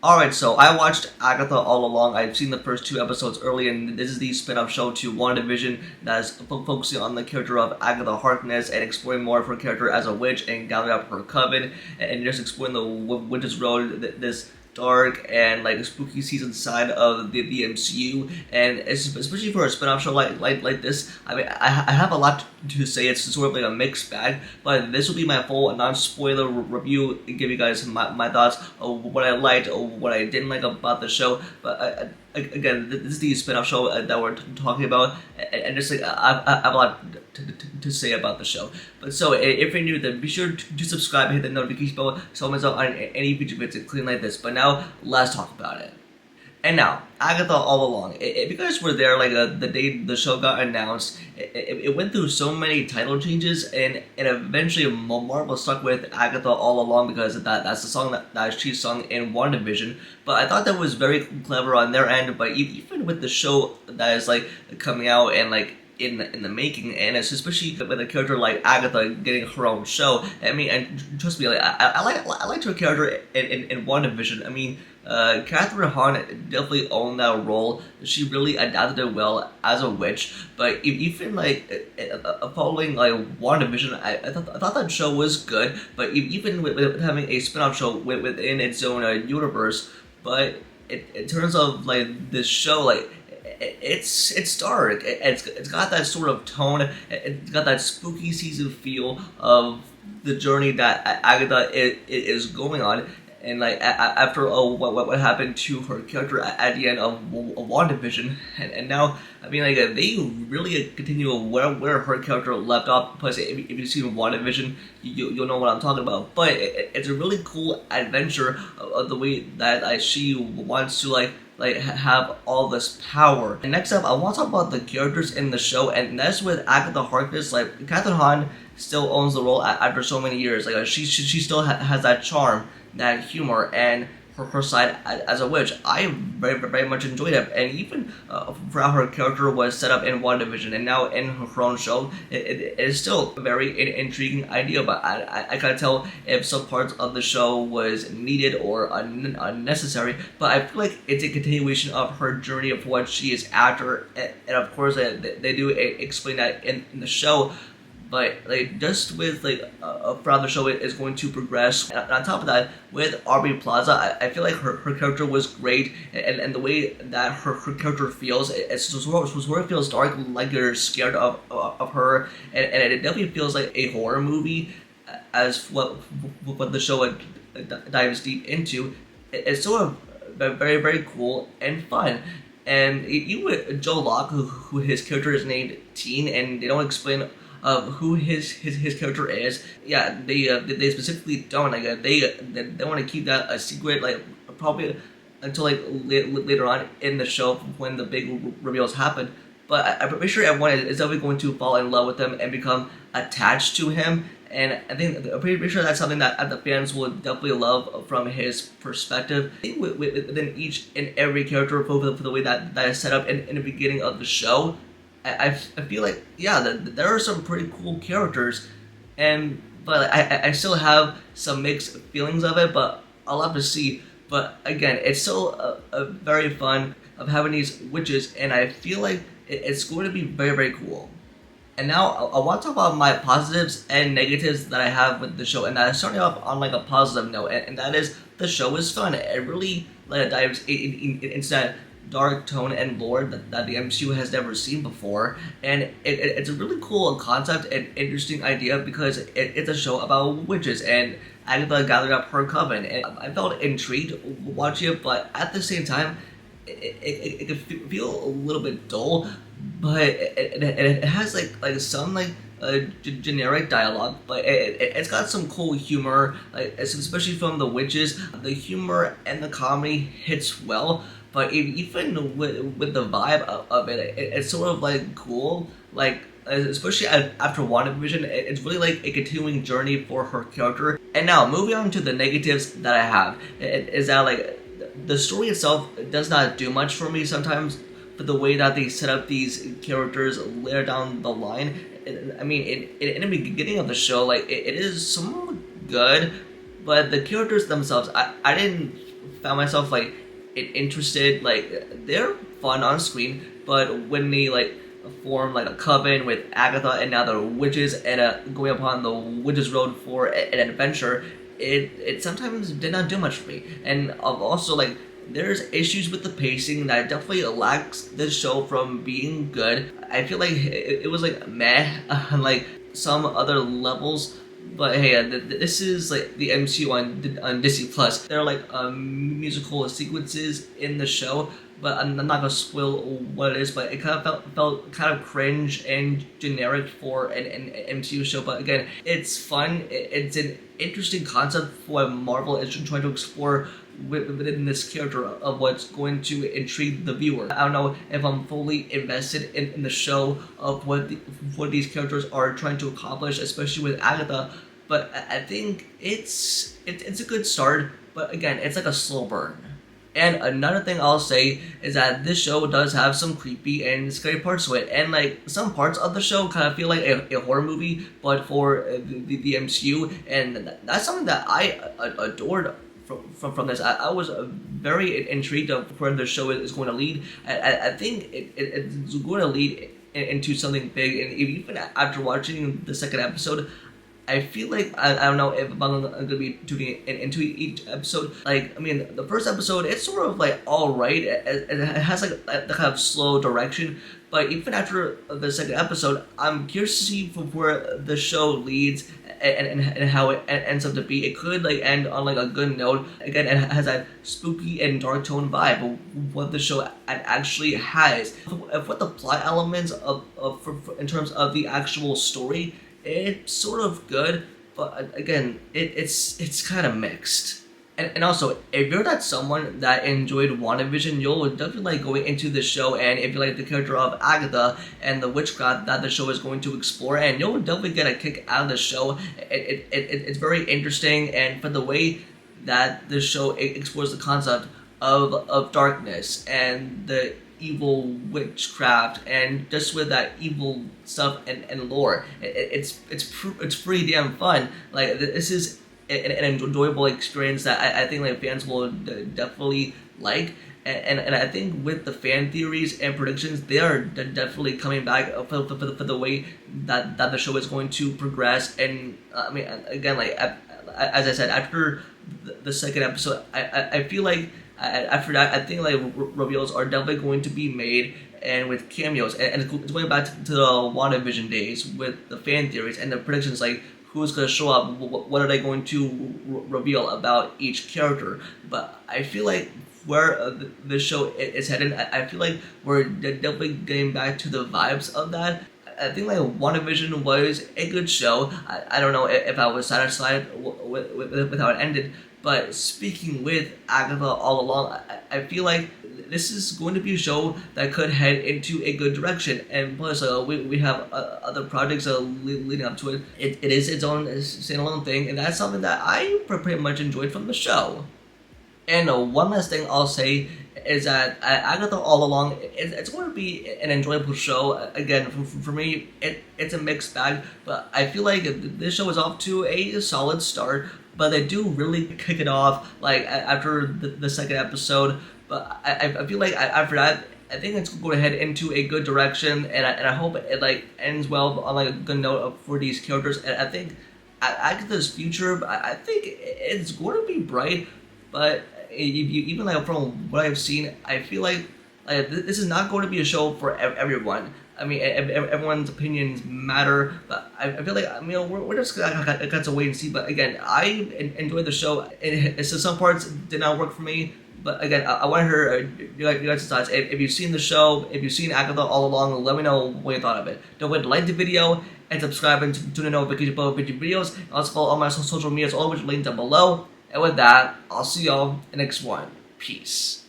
Alright, so I watched Agatha All Along. I've seen the first two episodes early, and this is the spin-off show to WandaVision that is focusing on the character of Agatha Harkness and exploring more of her character as a witch and gathering up her coven and just exploring the witch's road, this dark and like spooky season side of the MCU, and especially for a spin-off show like this. I mean, I have a lot to say. It's sort of like a mixed bag, but this will be my full non-spoiler review, give you guys my thoughts of what I liked or what I didn't like about the show. But again, this is the spin-off show that we're talking about, and just like I have a lot to say about the show. But so if you're new, then be sure to subscribe and hit the notification bell so I'm not on any future videos clean like this. But now let's talk about it. And now, Agatha All Along. If you guys were there, like the day the show got announced, it went through so many title changes, and eventually Marvel stuck with Agatha All Along because that's the song that she sung in WandaVision. But I thought that was very clever on their end. But even with the show that is like coming out and like in the making, and it's especially with a character like Agatha getting her own show. I mean, and trust me, like I liked her character in WandaVision. I mean, Catherine Hahn definitely owned that role. She really adapted it well as a witch. But even like following like WandaVision, I thought that show was good. But even with having a spin-off show within its own universe, but in terms of like this show, like it's dark. It's got that sort of tone. It's got that spooky season feel of the journey that Agatha is going on. And like after what happened to her character at the end of WandaVision, and now I mean like they really continue where her character left off. Plus, if you've seen WandaVision, you'll know what I'm talking about. But it's a really cool adventure of the way that she wants to have all this power. And next up, I want to talk about the characters in the show, and that's with Agatha Harkness. Like Catherine Hahn still owns the role after so many years. Like she still has that charm, that humor, and her side as a witch. I very much enjoyed it, and even for how her character was set up in WandaVision and now in her own show, it is still a very intriguing idea. But I can't tell if some parts of the show was needed or unnecessary. But I feel like it's a continuation of her journey of what she is after, and of course they do explain that in the show. But like just with like for how the show is going to progress, and on top of that, with Aubrey Plaza, I feel like her character was great, and the way that her character feels, it sort of feels dark, like you're scared of her, and it definitely feels like a horror movie, as what the show dives deep into. It's sort of very cool and fun. And even with Joe Locke, who his character is named Teen, and they don't explain of who his character is. Yeah, they specifically don't they want to keep that a secret, like probably until like later on in the show when the big reveals happen. But I'm pretty sure everyone is definitely going to fall in love with him and become attached to him. And I'm pretty sure that's something that the fans will definitely love from his perspective. I think within each and every character, for the way that is set up in the beginning of the show, I feel like, yeah, there are some pretty cool characters, but I still have some mixed feelings of it, but I'll have to see. But again, it's still a very fun of having these witches, and I feel like it's going to be very cool. And now I want to talk about my positives and negatives that I have with the show, and I'm starting off on like a positive note, and that is the show is fun. It really dives into that dark tone and lore that the MCU has never seen before, and it's a really cool concept and interesting idea because it's a show about witches and Agatha gathered up her coven, and I felt intrigued watching it, but at the same time it could feel a little bit dull, but it has like some generic dialogue, but it's got some cool humor, especially from the witches. The humor and the comedy hits well, but even with the vibe of it, it's sort of like cool, like especially after WandaVision, it's really like a continuing journey for her character. And now moving on to the negatives that I have, is that like the story itself does not do much for me sometimes, but the way that they set up these characters later down the line, I mean, in the beginning of the show, like it is somewhat good, but the characters themselves, I didn't found myself like interested. Like they're fun on screen, but when they like form like a coven with Agatha and now the witches and going upon the witches' road for an adventure, it sometimes did not do much for me. And also like there's issues with the pacing that definitely lacks this show from being good. I feel like it was like meh on like some other levels. But hey, this is like the MCU on Disney Plus. There are like musical sequences in the show, but I'm not gonna spoil what it is. But it kind of felt kind of cringe and generic for an MCU show. But again, it's fun. It's an interesting concept for what Marvel is trying to explore within this character of what's going to intrigue the viewer. I don't know if I'm fully invested in the show of what these characters are trying to accomplish, especially with Agatha. But I think it's a good start. But again, it's like a slow burn. And another thing I'll say is that this show does have some creepy and scary parts to it. And like some parts of the show kind of feel like a horror movie, but for the MCU. And that's something that I adored from this. I was very intrigued of where the show is going to lead. I think it's going to lead into something big. And even after watching the second episode, I feel like I don't know if I'm gonna be tuning into each episode. Like, I mean, the first episode, it's sort of like alright. It has like the kind of slow direction. But even after the second episode, I'm curious to see where the show leads and how it ends up to be. It could like end on like a good note. Again, it has that spooky and dark tone vibe of what the show actually has. If what the plot elements in terms of the actual story, it's sort of good, but again, it's kind of mixed. And also, if you're not someone that enjoyed WandaVision, you'll definitely like going into the show, and if you like the character of Agatha and the witchcraft that the show is going to explore, and you'll definitely get a kick out of the show. It's very interesting, and for the way that the show explores the concept of darkness and the evil witchcraft and just with that evil stuff and lore, it's pretty damn fun. Like this is an enjoyable experience that I think like fans will definitely like. And I think with the fan theories and predictions, they are definitely coming back for the way that the show is going to progress. And I mean, again, like as I said, after the second episode, I feel like after that, I think like reveals are definitely going to be made, and with cameos, and it's going back to the WandaVision days with the fan theories and the predictions, like who's going to show up, what are they going to reveal about each character. But I feel like where the show is headed, I feel like we're definitely getting back to the vibes of that. I think like WandaVision was a good show. I don't know if I was satisfied with how it ended. But speaking with Agatha All Along, I feel like this is going to be a show that could head into a good direction. And plus, we have other projects leading up to it. It is its own standalone thing, and that's something that I pretty much enjoyed from the show. And one last thing I'll say is that Agatha All Along, it's going to be an enjoyable show. Again, for me, it's a mixed bag, but I feel like this show is off to a solid start, but they do really kick it off like after the second episode. But I feel like after that, I think it's going to head into a good direction, and I hope it like ends well on like a good note for these characters. And I think Agatha's future, I think it's going to be bright, but even like from what I've seen, I feel like this is not going to be a show for everyone. I mean, everyone's opinions matter, but I feel like, I mean, we're just got to wait and see. But again, I enjoyed the show. So some parts did not work for me. But again, I want to hear your guys' thoughts. If you've seen the show, if you've seen Agatha All Along, let me know what you thought of it. Don't forget to like the video and subscribe and turn on notifications about future videos. And also follow all my social medias, all of which are linked down below. And with that, I'll see y'all in the next one. Peace.